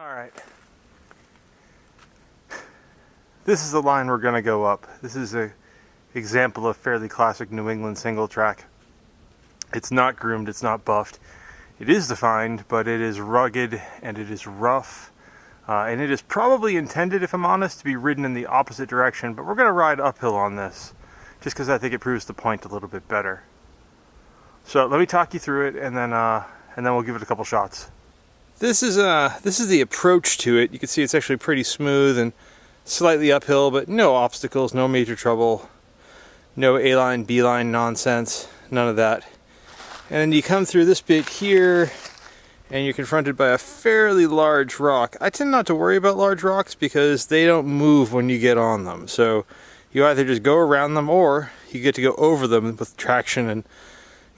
Alright. This is the line we're going to go up. This is an example of fairly classic New England single track. It's not groomed, it's not buffed. It is defined, but it is rugged and it is rough. And it is probably intended, if I'm honest, to be ridden in the opposite direction, but we're going to ride uphill on this, just because I think it proves the point a little bit better. So let me talk you through it, and then we'll give it a couple shots. This is the approach to it. You can see it's actually pretty smooth and slightly uphill, but no obstacles, no major trouble, no A-line, B-line nonsense, none of that. And then you come through this bit here, and you're confronted by a fairly large rock. I tend not to worry about large rocks because they don't move when you get on them. So you either just go around them or you get to go over them with traction and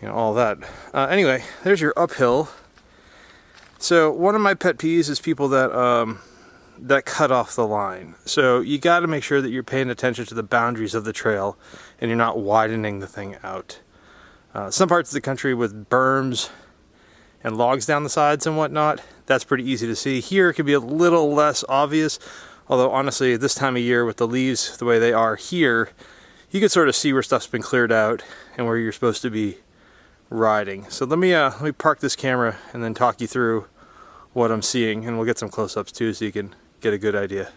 all that. Anyway, there's your uphill. So one of my pet peeves is people that cut off the line. So you got to make sure that you're paying attention to the boundaries of the trail and you're not widening the thing out. Some parts of the country with berms and logs down the sides and whatnot, that's pretty easy to see. Here it can be a little less obvious, although honestly this time of year with the leaves the way they are here, you can sort of see where stuff's been cleared out and where you're supposed to be riding. So let me park this camera and then talk you through what I'm seeing, and we'll get some close-ups too so you can get a good idea.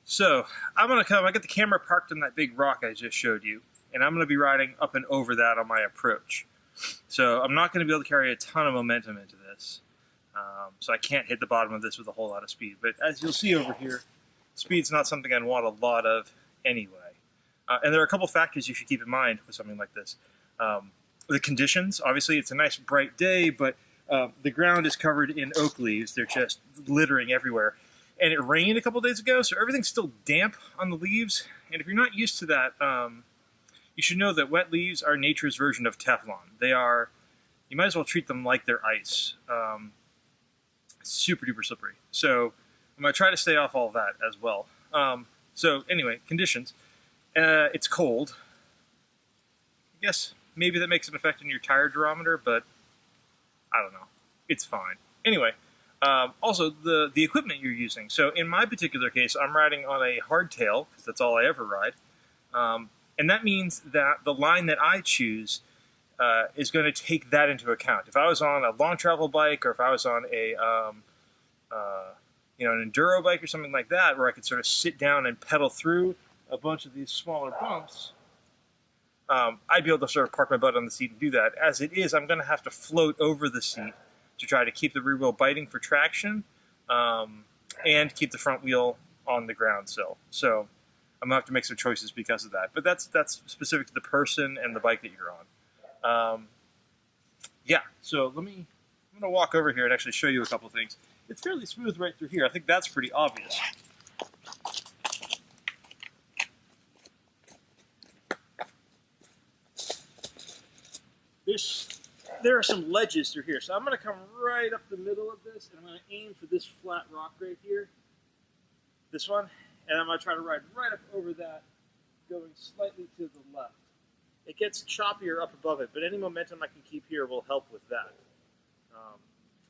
So I got the camera parked on that big rock I just showed you, and I'm going to be riding up and over that on my approach. So I'm not going to be able to carry a ton of momentum into this, so I can't hit the bottom of this with a whole lot of speed. But as you'll see over here, speed's not something I'd want a lot of anyway. And there are a couple factors you should keep in mind with something like this. The conditions, obviously it's a nice bright day, but the ground is covered in oak leaves. They're just littering everywhere. And it rained a couple days ago, so everything's still damp on the leaves. And if you're not used to that, you should know that wet leaves are nature's version of Teflon. You might as well treat them like they're ice. Super duper slippery. So I'm going to try to stay off all of that as well. So anyway, conditions. It's cold. I guess maybe that makes an effect on your tire durometer, but I don't know. It's fine. Anyway, also the equipment you're using. So in my particular case, I'm riding on a hardtail, because that's all I ever ride. And that means that the line that I choose is going to take that into account. If I was on a long travel bike, or if I was on an enduro bike or something like that, where I could sort of sit down and pedal through a bunch of these smaller bumps, I'd be able to sort of park my butt on the seat and do that. As it is, I'm going to have to float over the seat to try to keep the rear wheel biting for traction, and keep the front wheel on the ground still. So I'm going to have to make some choices because of that. But that's specific to the person and the bike that you're on. Yeah, so I'm going to walk over here and actually show you a couple things. It's fairly smooth right through here. I think that's pretty obvious. There are some ledges through here, so I'm going to come right up the middle of this, and I'm going to aim for this flat rock right here, this one, and I'm going to try to ride right up over that, going slightly to the left. It gets choppier up above it, but any momentum I can keep here will help with that.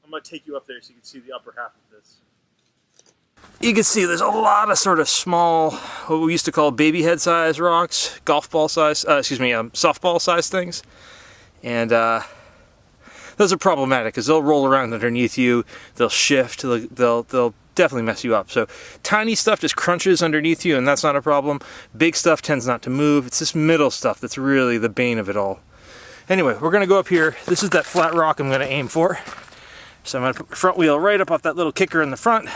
I'm going to take you up there so you can see the upper half of this. You can see there's a lot of sort of small, what we used to call baby head size rocks, softball size things. And those are problematic because they'll roll around underneath you, they'll shift, they'll definitely mess you up. So tiny stuff just crunches underneath you, and that's not a problem. Big stuff tends not to move. It's this middle stuff that's really the bane of it all. Anyway, we're going to go up here. This is that flat rock I'm going to aim for. So I'm going to put my front wheel right up off that little kicker in the front,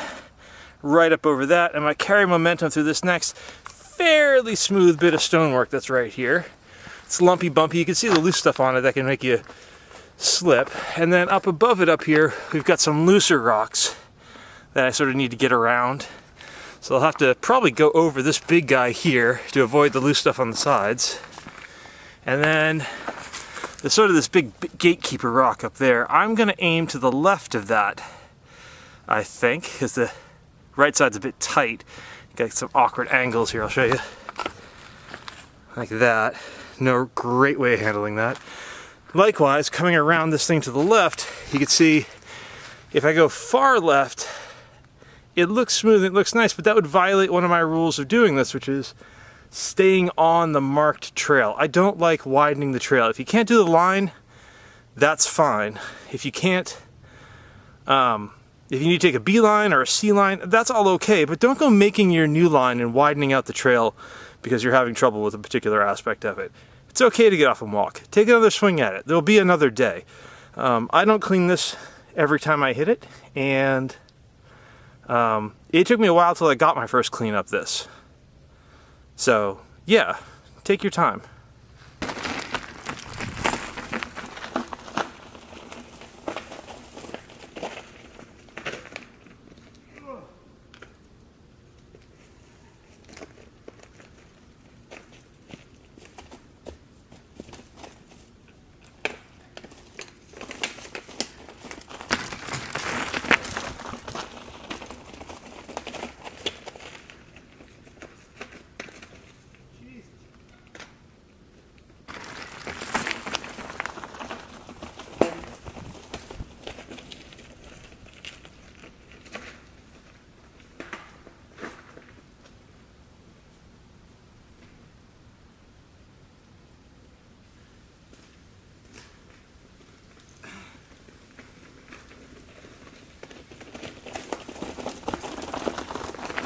right up over that. I'm going to carry momentum through this next fairly smooth bit of stonework that's right here. It's lumpy, bumpy. You can see the loose stuff on it that can make you slip. And then up above it up here, we've got some looser rocks that I sort of need to get around. So I'll have to probably go over this big guy here to avoid the loose stuff on the sides. And then there's sort of this big gatekeeper rock up there. I'm going to aim to the left of that, I think, because the right side's a bit tight. Got some awkward angles here, I'll show you. Like that. No great way of handling that. Likewise, coming around this thing to the left, you can see if I go far left, it looks smooth, it looks nice, but that would violate one of my rules of doing this, which is staying on the marked trail. I don't like widening the trail. If you can't do the line, that's fine. If you can't, if you need to take a B line or a C line, that's all okay, but don't go making your new line and widening out the trail because you're having trouble with a particular aspect of it. It's okay to get off and walk. Take another swing at it. There'll be another day. I don't clean this every time I hit it, and it took me a while till I got my first clean up this. So, yeah, take your time.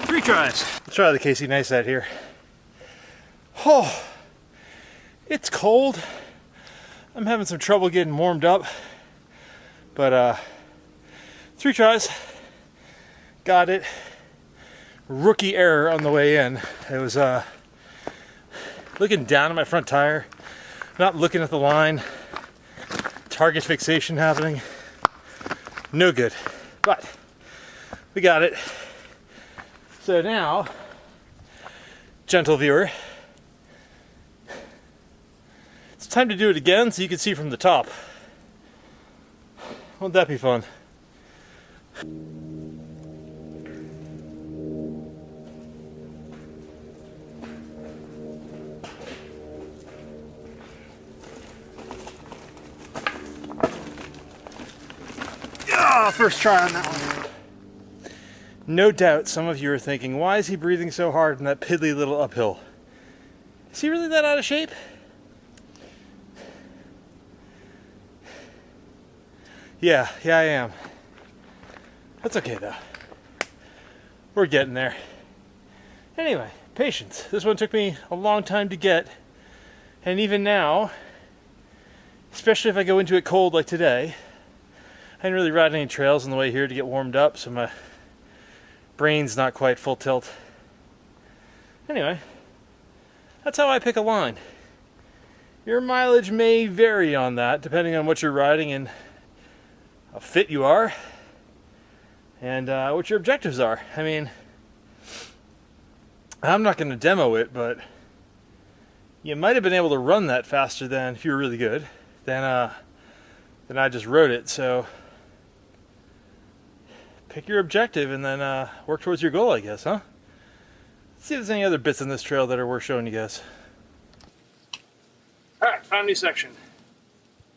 Three tries. Let's try the Casey Neistat here. Oh, it's cold. I'm having some trouble getting warmed up, but 3 tries. Got it. Rookie error on the way in. It was looking down at my front tire, not looking at the line. Target fixation happening. No good. But we got it. So now, gentle viewer, it's time to do it again so you can see from the top. Won't that be fun? Ah, first try on that one. No doubt some of you are thinking, why is he breathing so hard in that piddly little uphill? Is he really that out of shape? Yeah, I am. That's okay though. We're getting there. Anyway, patience. This one took me a long time to get, and even now, especially if I go into it cold like today, I didn't really ride any trails on the way here to get warmed up, so my brain's not quite full tilt. Anyway, that's how I pick a line. Your mileage may vary on that, depending on what you're riding and how fit you are, and what your objectives are. I mean, I'm not going to demo it, but you might have been able to run that faster than, if you were really good, than I just rode it, so pick your objective and then work towards your goal, I guess, huh? Let's see if there's any other bits in this trail that are worth showing you guys. Alright, found a new section.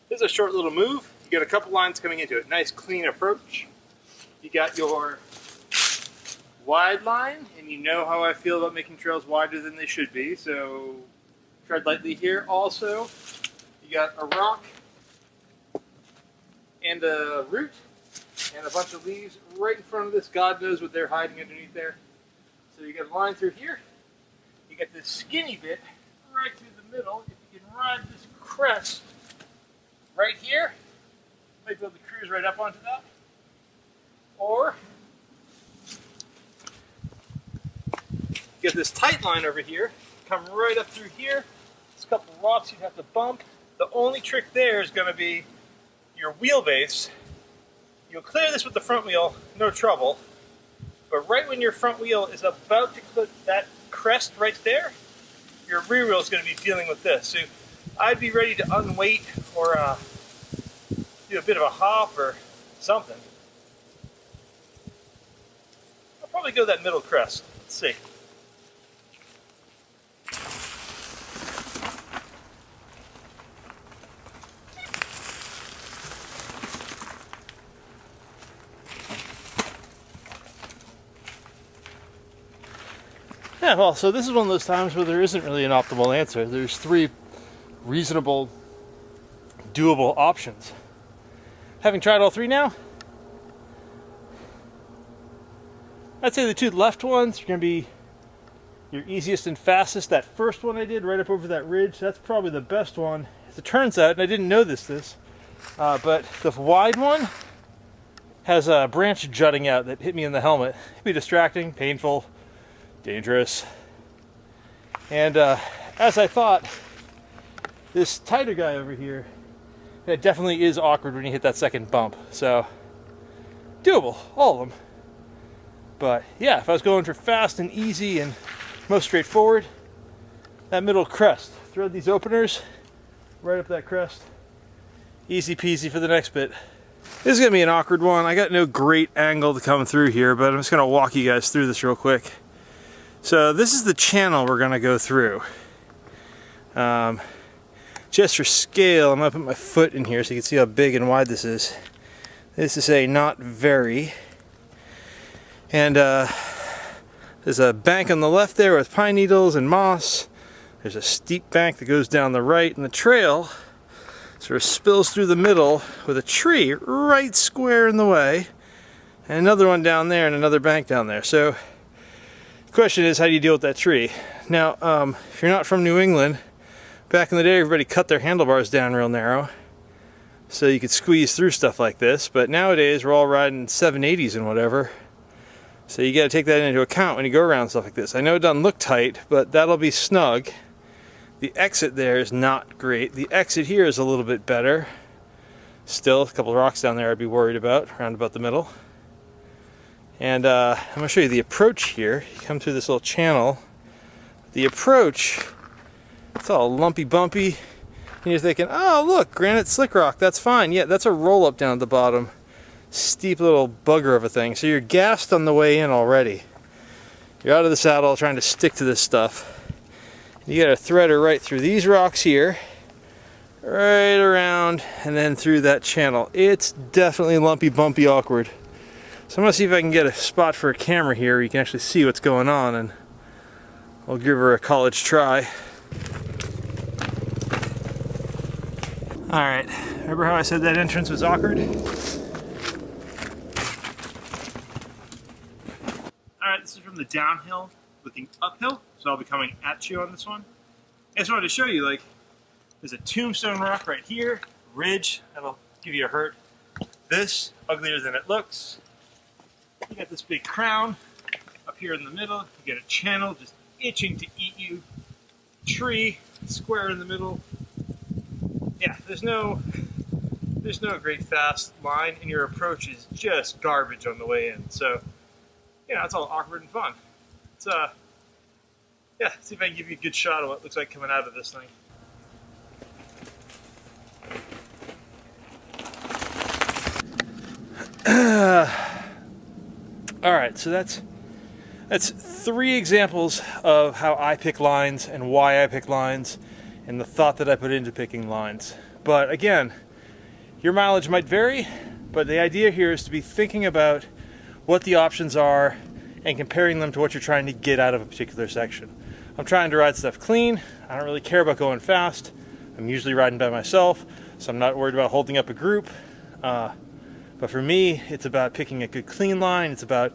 This is a short little move. You got a couple lines coming into it. Nice, clean approach. You got your wide line, and you know how I feel about making trails wider than they should be, so tread lightly here. Also, you got a rock and a root and a bunch of leaves right in front of this. God knows what they're hiding underneath there. So you got a line through here. You got this skinny bit right through the middle. If you can ride this crest right here, you might be able to cruise right up onto that. Or get this tight line over here, come right up through here. There's a couple of rocks you'd have to bump. The only trick there is going to be your wheelbase. You'll clear this with the front wheel, no trouble. But right when your front wheel is about to clip that crest right there, your rear wheel is going to be dealing with this. So I'd be ready to unweight or do a bit of a hop or something. I'll probably go that middle crest. Let's see. Yeah, well, so this is one of those times where there isn't really an optimal answer. There's 3 reasonable, doable options. Having tried all 3 now, I'd say the 2 left ones are going to be your easiest and fastest. That first one I did right up over that ridge, that's probably the best one. As it turns out, and I didn't know this, but the wide one has a branch jutting out that hit me in the helmet. It'd be distracting, painful, dangerous. And as I thought, this tighter guy over here, it definitely is awkward when you hit that second bump. So, doable, all of them. But yeah, if I was going for fast and easy and most straightforward, that middle crest, thread these openers right up that crest, easy peasy for the next bit. This is gonna be an awkward one. I got no great angle to come through here, but I'm just gonna walk you guys through this real quick. So this is the channel we're gonna go through. Just for scale, I'm gonna put my foot in here so you can see how big and wide this is. This is a not very. And there's a bank on the left there with pine needles and moss. There's a steep bank that goes down the right, and the trail sort of spills through the middle with a tree right square in the way, and another one down there and another bank down there. So the question is, how do you deal with that tree? Now, if you're not from New England, back in the day everybody cut their handlebars down real narrow so you could squeeze through stuff like this, but nowadays we're all riding 780s and whatever. So you got to take that into account when you go around stuff like this. I know it doesn't look tight, but that'll be snug. The exit there is not great. The exit here is a little bit better. Still, a couple of rocks down there I'd be worried about, around about the middle. And I'm going to show you the approach here. You come through this little channel. The approach, it's all lumpy bumpy. And you're thinking, oh look, granite slick rock, that's fine. Yeah, that's a roll up down at the bottom. Steep little bugger of a thing. So you're gassed on the way in already. You're out of the saddle trying to stick to this stuff. You got to thread her right through these rocks here, right around, and then through that channel. It's definitely lumpy, bumpy, awkward. So I'm going to see if I can get a spot for a camera here where you can actually see what's going on, and I'll give her a college try. Alright, remember how I said that entrance was awkward? Alright, this is from the downhill looking uphill, so I'll be coming at you on this one. I just wanted to show you, like, there's a tombstone rock right here, ridge, that'll give you a hurt. This, uglier than it looks. You got this big crown up here in the middle, you get a channel just itching to eat you. Tree, square in the middle. Yeah, there's no great fast line, and your approach is just garbage on the way in. So, you know, it's all awkward and fun. It's yeah, see if I can give you a good shot of what it looks like coming out of this thing. All right, so that's 3 examples of how I pick lines and why I pick lines and the thought that I put into picking lines. But again, your mileage might vary, but the idea here is to be thinking about what the options are and comparing them to what you're trying to get out of a particular section. I'm trying to ride stuff clean. I don't really care about going fast. I'm usually riding by myself, so I'm not worried about holding up a group. But for me, it's about picking a good clean line. It's about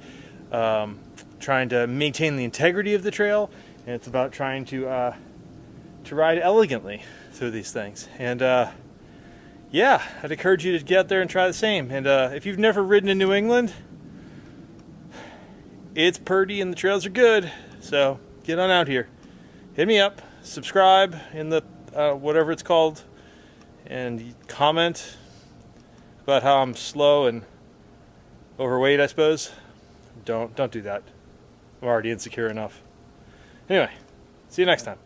trying to maintain the integrity of the trail, and it's about trying to ride elegantly through these things. And yeah, I'd encourage you to get out there and try the same. And if you've never ridden in New England, it's purty and the trails are good. So get on out here. Hit me up, subscribe in the whatever it's called, and comment about how I'm slow and overweight, I suppose. Don't do that. I'm already insecure enough. Anyway, see you next time.